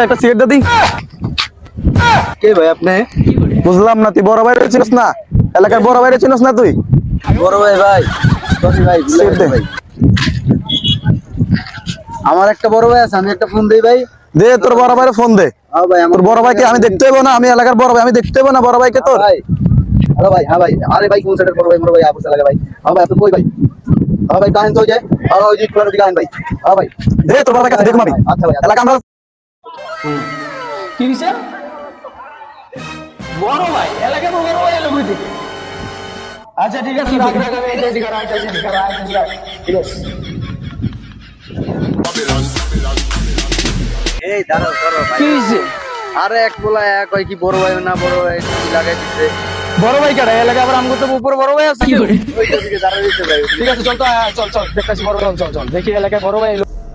একটা সিগারেট দি। কে ভাই আপনি? বুঝলাম না, তুই বড় ভাই চিনিস না? এলাকার বড় ভাই চিনিস না তুই? বড় ভাই ভাই সরি ভাই ভুলে সিগারেট দে। গেছি ভাই। আমার একটা বড় ভাই আছে, আমি একটা ফোন দেই ভাই। দে তোর বড় ভাইয়ের ফোন দে। হ্যাঁ ভাই তোর বড় ভাইকে আমি দেখতে হইব না? আমি এলাকার বড় ভাই, আমি দেখতে হইব না বড় ভাইকে তোর? ভাই হ্যালো ভাই, হ্যাঁ ভাই, আরে ভাই কোন সেটের বড় ভাই? বড় ভাই আপু লাগে ভাই। হ্যাঁ ভাই আপনি কই ভাই? হ্যাঁ ভাই কাহিন তো যায়। হ্যাঁ ওই যে কোন দিকে আইন ভাই। হ্যাঁ ভাই দে তোর বড় ভাইকে দেখুম আমি। আচ্ছা ভাই এলাকা আমরা কি দিছে? বড় ভাই এলাকায় বড় ভাই এলো কই থেকে? আচ্ছা ঠিক আছে, রাখ রাখ, আমি এটা দিকে রাখ, ঠিক আছে। এই দাঁড়াও করো ভাই। কি হইছে? আরে এক বলা এক হয় কি বড় ভাই না বড় ভাই কি লাগাই দিছে। বড় ভাই কাটা এলাকায় আবার আমগো তো উপরে বড় ভাই আছে। ওই দিকে দাঁড়াই দিতে ভাই। ঠিক আছে চল তো, চল চল দেখতেছি বড় ভাই, চল চল দেখি এলাকায় বড় ভাই এলো।